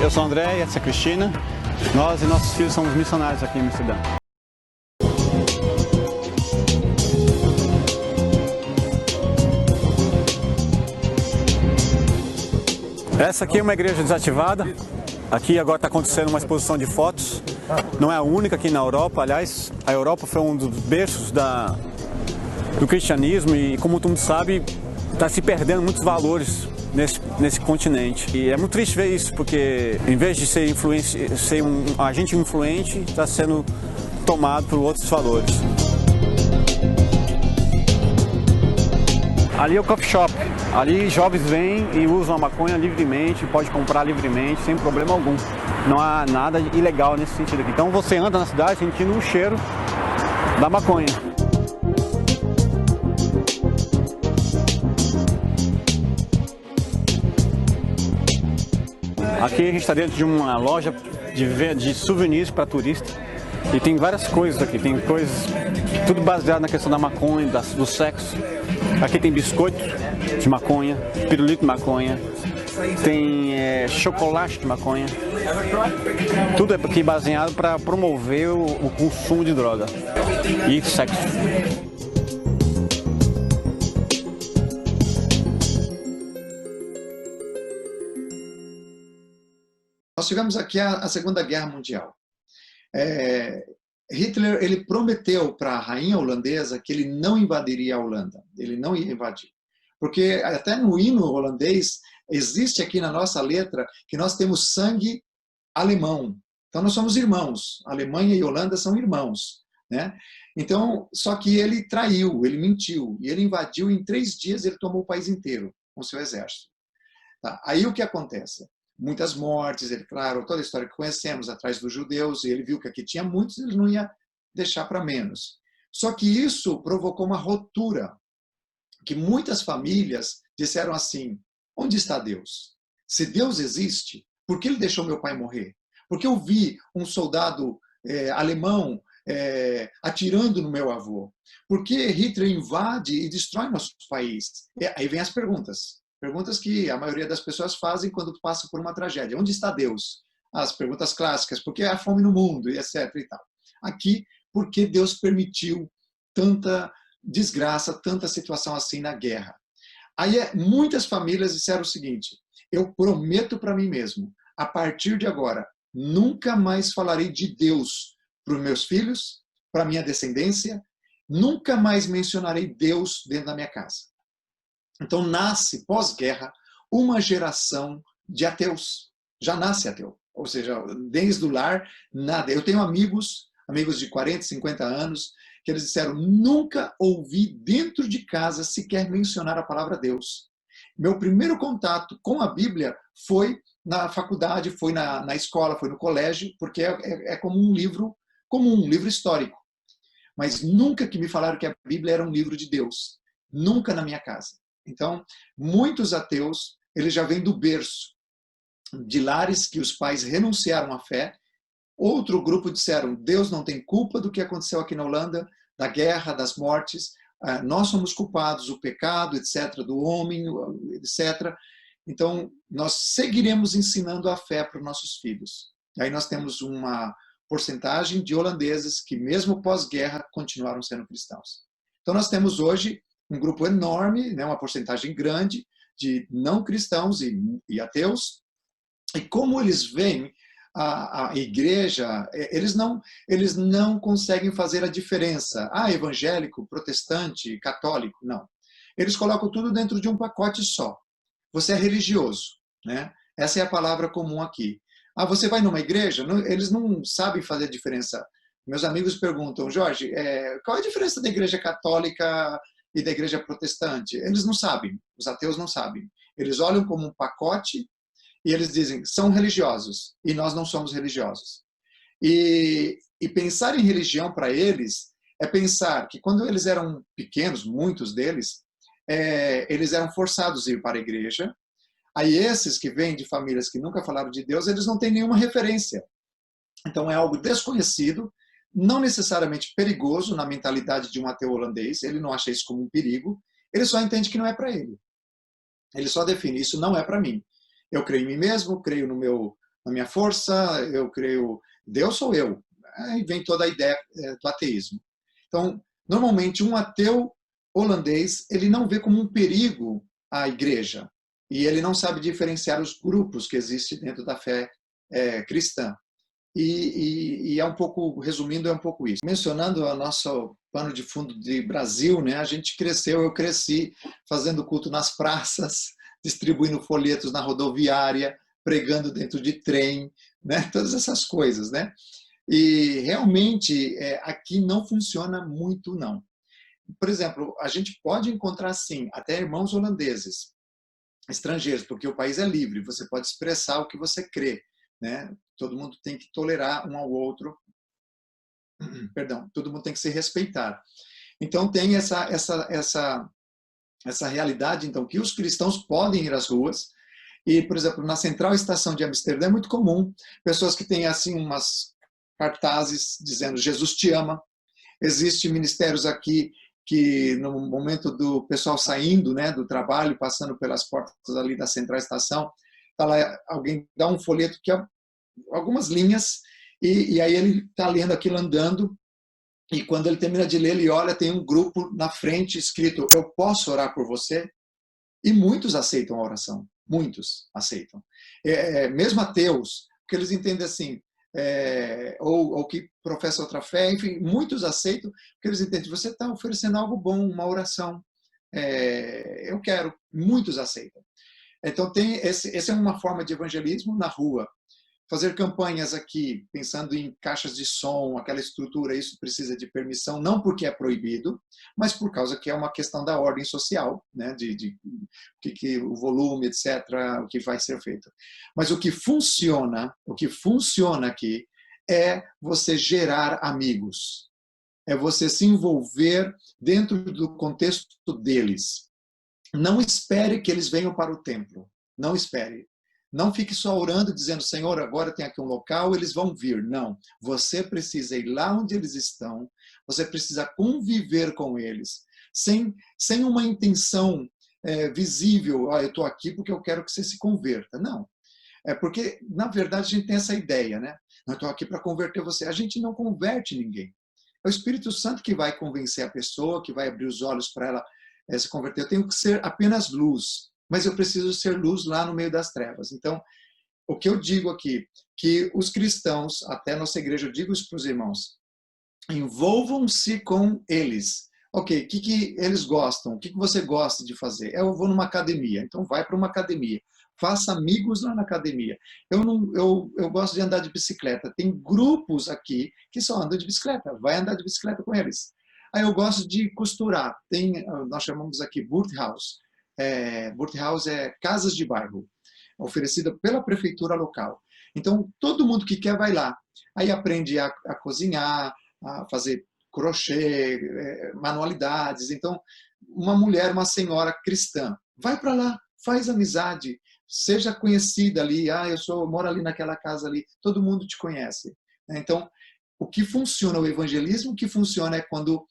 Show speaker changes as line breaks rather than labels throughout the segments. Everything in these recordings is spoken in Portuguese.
Eu sou o André e essa é a Cristina. Nós e nossos filhos somos missionários aqui em Amsterdã. Essa aqui é uma igreja desativada. Aqui agora está acontecendo uma exposição de fotos. Não é a única aqui na Europa. Aliás, a Europa foi um dos berços do cristianismo e, como todo mundo sabe, está se perdendo muitos valores nesse continente. E é muito triste ver isso, porque em vez de ser um agente influente, está sendo tomado por outros valores. Ali é o coffee shop. Ali jovens vêm e usam a maconha livremente, pode comprar livremente, sem problema algum. Não há nada ilegal nesse sentido aqui. Então você anda na cidade sentindo o cheiro da maconha. Aqui a gente está dentro de uma loja de souvenirs para turista. E tem várias coisas aqui, tem coisas, tudo baseado na questão da maconha, do sexo. Aqui tem biscoito de maconha, pirulito de maconha, tem chocolate de maconha. Tudo é aqui baseado para promover o consumo de droga e sexo.
Nós tivemos aqui a Segunda Guerra Mundial. Hitler ele prometeu para a rainha holandesa que ele não invadiria a Holanda. Ele não ia invadir. Porque até no hino holandês existe aqui na nossa letra que nós temos sangue alemão. Então nós somos irmãos. A Alemanha e a Holanda são irmãos, né? Então, só que ele traiu, ele mentiu. E ele invadiu em 3 dias, ele tomou o país inteiro com seu exército. Tá? Aí o que acontece? Muitas mortes, ele, claro, toda a história que conhecemos, atrás dos judeus, e ele viu que aqui tinha muitos, ele não ia deixar para menos. Só que isso provocou uma ruptura, que muitas famílias disseram assim, onde está Deus? Se Deus existe, por que ele deixou meu pai morrer? Porque eu vi um soldado alemão atirando no meu avô? Por que Hitler invade e destrói nosso país? Aí vem as perguntas. Perguntas que a maioria das pessoas fazem quando passam por uma tragédia. Onde está Deus? As perguntas clássicas. Por que há fome no mundo? E etc. E tal. Aqui, por que Deus permitiu tanta desgraça, tanta situação assim na guerra? Aí muitas famílias disseram o seguinte, eu prometo para mim mesmo, a partir de agora, nunca mais falarei de Deus para os meus filhos, para a minha descendência, nunca mais mencionarei Deus dentro da minha casa. Então nasce, pós-guerra, uma geração de ateus. Já nasce ateu. Ou seja, desde o lar, nada. Eu tenho amigos de 40, 50 anos, que eles disseram, nunca ouvi dentro de casa sequer mencionar a palavra Deus. Meu primeiro contato com a Bíblia foi na faculdade, foi na escola, foi no colégio, porque é como um livro comum, um livro histórico. Mas nunca que me falaram que a Bíblia era um livro de Deus. Nunca na minha casa. Então, muitos ateus, eles já vêm do berço, de lares que os pais renunciaram à fé. Outro grupo disseram, Deus não tem culpa do que aconteceu aqui na Holanda, da guerra, das mortes, nós somos culpados, o pecado, etc., do homem, etc. Então, nós seguiremos ensinando a fé para os nossos filhos. E aí nós temos uma porcentagem de holandeses que, mesmo pós-guerra, continuaram sendo cristãos. Então, nós temos hoje um grupo enorme, né, uma porcentagem grande de não cristãos e ateus, e como eles veem a igreja, eles não conseguem fazer a diferença. Evangélico, protestante, católico, não. Eles colocam tudo dentro de um pacote só. Você é religioso, né? Essa é a palavra comum aqui. Você vai numa igreja? Eles não sabem fazer a diferença. Meus amigos perguntam, Jorge, qual é a diferença da igreja católica e da igreja protestante? Eles não sabem, os ateus não sabem. Eles olham como um pacote e eles dizem, são religiosos, e nós não somos religiosos. E pensar em religião para eles é pensar que quando eles eram pequenos, muitos deles, eles eram forçados a ir para a igreja. Aí esses que vêm de famílias que nunca falaram de Deus, eles não têm nenhuma referência. Então é algo desconhecido, não necessariamente perigoso na mentalidade de um ateu holandês, ele não acha isso como um perigo, ele só entende que não é para ele. Ele só define, isso não é para mim. Eu creio em mim mesmo, creio na minha força, eu creio, Deus sou eu. Aí vem toda a ideia do ateísmo. Então, normalmente, um ateu holandês, ele não vê como um perigo a igreja. E ele não sabe diferenciar os grupos que existem dentro da fé cristã. E é um pouco, resumindo, é um pouco isso. Mencionando o nosso pano de fundo de Brasil, né, a gente cresceu, eu cresci fazendo culto nas praças, distribuindo folhetos na rodoviária, pregando dentro de trem, né, todas essas coisas, né? E realmente aqui não funciona muito, não. Por exemplo, a gente pode encontrar, sim, até irmãos holandeses, estrangeiros, porque o país é livre, você pode expressar o que você crê, né? Todo mundo tem que tolerar um ao outro, perdão, todo mundo tem que se respeitar. Então tem essa realidade, então, que os cristãos podem ir às ruas. E, por exemplo, na Central Estação de Amsterdã é muito comum pessoas que têm assim umas cartazes dizendo Jesus te ama. Existem ministérios aqui que no momento do pessoal saindo, né, do trabalho, passando pelas portas ali da Central Estação, tá lá, alguém dá um folheto que é algumas linhas e aí ele está lendo aquilo andando e quando ele termina de ler, ele olha, tem um grupo na frente escrito eu posso orar por você? E muitos aceitam a oração, muitos aceitam. Mesmo ateus, porque eles entendem assim, ou que professam outra fé, enfim, muitos aceitam, porque eles entendem, você está oferecendo algo bom, uma oração. Eu quero, muitos aceitam. Então, essa é uma forma de evangelismo na rua. Fazer campanhas aqui, pensando em caixas de som, aquela estrutura, isso precisa de permissão, não porque é proibido, mas por causa que é uma questão da ordem social, né, de o volume, etc., o que vai ser feito. Mas o que funciona aqui é você gerar amigos, é você se envolver dentro do contexto deles. Não espere que eles venham para o templo, não espere. Não fique só orando, dizendo, Senhor, agora tem aqui um local, eles vão vir. Não, você precisa ir lá onde eles estão, você precisa conviver com eles, sem uma intenção visível, eu estou aqui porque eu quero que você se converta. Não, porque, na verdade, a gente tem essa ideia, né? Eu estou aqui para converter você. A gente não converte ninguém. É o Espírito Santo que vai convencer a pessoa, que vai abrir os olhos para ela se converter. Eu tenho que ser apenas luz. Mas eu preciso ser luz lá no meio das trevas. Então, o que eu digo aqui, que os cristãos, até a nossa igreja, eu digo isso para os irmãos, envolvam-se com eles. Ok, o que eles gostam? O que você gosta de fazer? Eu vou numa academia, então vai para uma academia. Faça amigos lá na academia. Eu gosto de andar de bicicleta. Tem grupos aqui que só andam de bicicleta. Vai andar de bicicleta com eles. Aí eu gosto de costurar. Nós chamamos aqui Burthaus. Burthaus é casas de bairro, oferecida pela prefeitura local. Então, todo mundo que quer vai lá. Aí aprende a cozinhar, a fazer crochê, manualidades. Então, uma mulher, uma senhora cristã, vai para lá, faz amizade, seja conhecida ali. Eu moro ali naquela casa ali, todo mundo te conhece. Então, o que funciona, o evangelismo que funciona é quando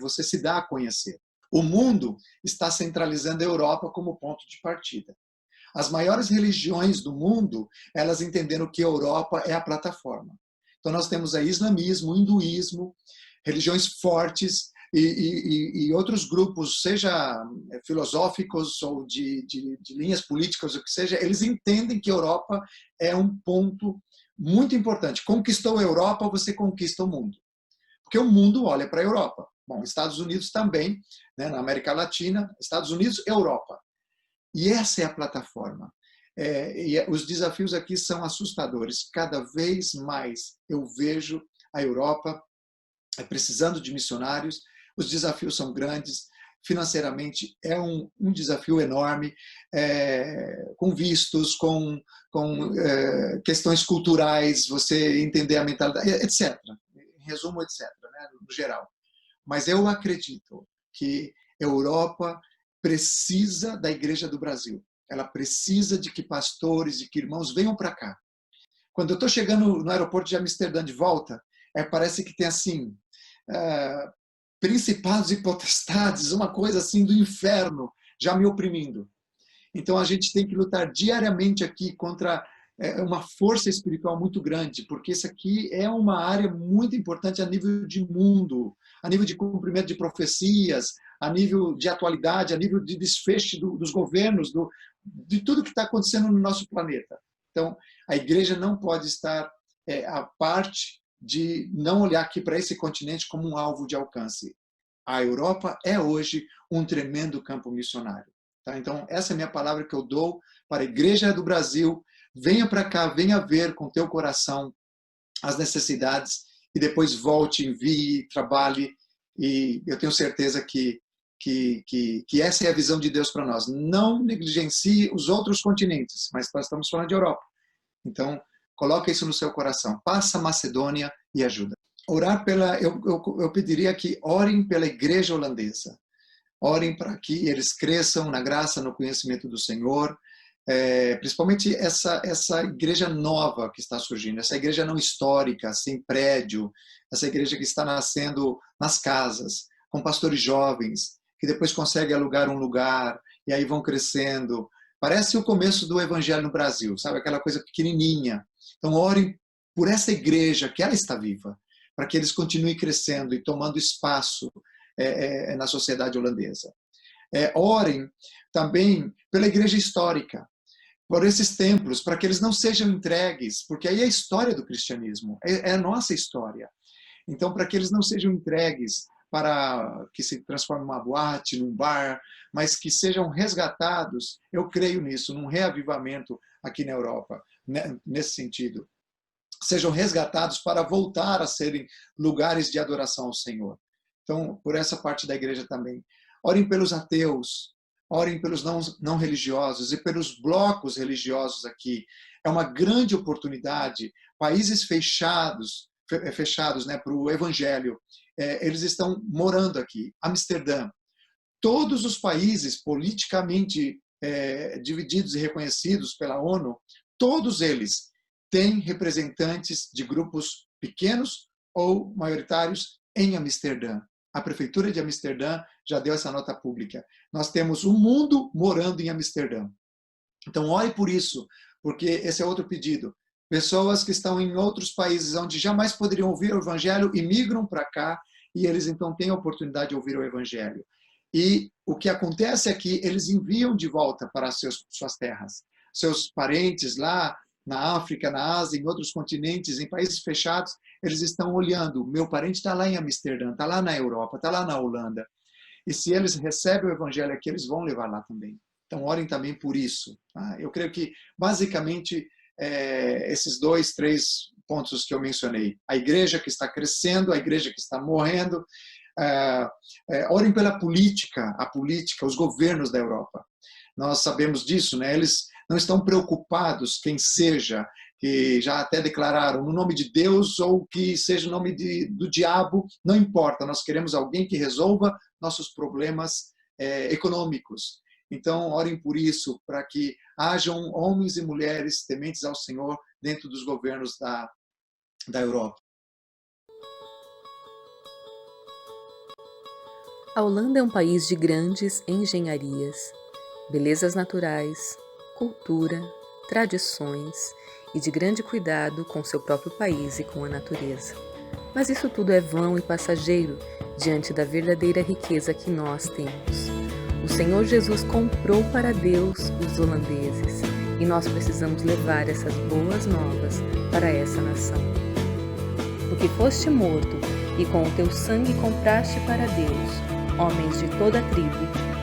você se dá a conhecer. O mundo está centralizando a Europa como ponto de partida. As maiores religiões do mundo, elas entenderam que a Europa é a plataforma. Então nós temos aí islamismo, hinduísmo, religiões fortes e outros grupos, seja filosóficos ou de linhas políticas, o que seja, eles entendem que a Europa é um ponto muito importante. Conquistou a Europa, você conquista o mundo. Porque o mundo olha para a Europa. Bom, Estados Unidos também, né, na América Latina, Estados Unidos, Europa. E essa é a plataforma. Os desafios aqui são assustadores. Cada vez mais eu vejo a Europa precisando de missionários, os desafios são grandes, financeiramente é um desafio enorme, com vistos, com questões culturais, você entender a mentalidade, etc. Em resumo, etc., né, no geral. Mas eu acredito que a Europa precisa da Igreja do Brasil. Ela precisa de que pastores e que irmãos venham para cá. Quando eu estou chegando no aeroporto de Amsterdã de volta, parece que tem assim, principados e potestades, uma coisa assim do inferno, já me oprimindo. Então a gente tem que lutar diariamente aqui contra uma força espiritual muito grande, porque isso aqui é uma área muito importante a nível de mundo, a nível de cumprimento de profecias, a nível de atualidade, a nível de desfecho dos governos, de tudo que está acontecendo no nosso planeta. Então, a igreja não pode estar à parte de não olhar aqui para esse continente como um alvo de alcance. A Europa é hoje um tremendo campo missionário. Tá? Então, essa é a minha palavra que eu dou para a igreja do Brasil. Venha para cá, venha ver com teu coração as necessidades e depois volte, envie, trabalhe. E eu tenho certeza que essa é a visão de Deus para nós. Não negligencie os outros continentes, mas nós estamos falando de Europa. Então, coloque isso no seu coração. Passa a Macedônia e ajuda. Orar eu pediria que orem pela igreja holandesa. Orem para que eles cresçam na graça, no conhecimento do Senhor, principalmente essa igreja nova que está surgindo, essa igreja não histórica, sem prédio, essa igreja que está nascendo nas casas, com pastores jovens, que depois conseguem alugar um lugar, e aí vão crescendo. Parece o começo do evangelho no Brasil, sabe? Aquela coisa pequenininha. Então, orem por essa igreja, que ela está viva, para que eles continuem crescendo e tomando espaço na sociedade holandesa. Orem também pela igreja histórica, por esses templos, para que eles não sejam entregues, porque aí é a história do cristianismo, é a nossa história. Então, para que eles não sejam entregues para que se transforme numa boate, num bar, mas que sejam resgatados, eu creio nisso, num reavivamento aqui na Europa, nesse sentido. Sejam resgatados para voltar a serem lugares de adoração ao Senhor. Então, por essa parte da igreja também. Orem pelos ateus, orem pelos não religiosos e pelos blocos religiosos aqui. É uma grande oportunidade. Países fechados, né, para o evangelho, eles estão morando aqui. Amsterdã. Todos os países politicamente divididos e reconhecidos pela ONU, todos eles têm representantes de grupos pequenos ou maioritários em Amsterdã. A prefeitura de Amsterdã já deu essa nota pública. Nós temos um mundo morando em Amsterdã. Então, ore por isso, porque esse é outro pedido. Pessoas que estão em outros países onde jamais poderiam ouvir o evangelho e migram para cá, e eles então têm a oportunidade de ouvir o evangelho. E o que acontece é que eles enviam de volta para suas terras. Seus parentes lá na África, na Ásia, em outros continentes, em países fechados, eles estão olhando. Meu parente está lá em Amsterdã, está lá na Europa, está lá na Holanda. E se eles recebem o evangelho aqui, eles vão levar lá também. Então, orem também por isso. Tá? Eu creio que, basicamente, esses 2, 3 pontos que eu mencionei. A igreja que está crescendo, a igreja que está morrendo. Orem pela política, os governos da Europa. Nós sabemos disso, né? Eles não estão preocupados quem seja, que já até declararam no nome de Deus ou que seja o nome do diabo, não importa, nós queremos alguém que resolva nossos problemas econômicos. Então, orem por isso, para que hajam homens e mulheres tementes ao Senhor dentro dos governos da Europa.
A Holanda é um país de grandes engenharias, belezas naturais, cultura, tradições e de grande cuidado com seu próprio país e com a natureza. Mas isso tudo é vão e passageiro diante da verdadeira riqueza que nós temos. O Senhor Jesus comprou para Deus os holandeses e nós precisamos levar essas boas novas para essa nação. Porque foste morto e com o teu sangue compraste para Deus homens de toda a tribo,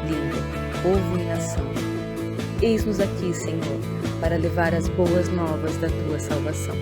língua, povo e nação. Eis-nos aqui, Senhor, para levar as boas novas da tua salvação.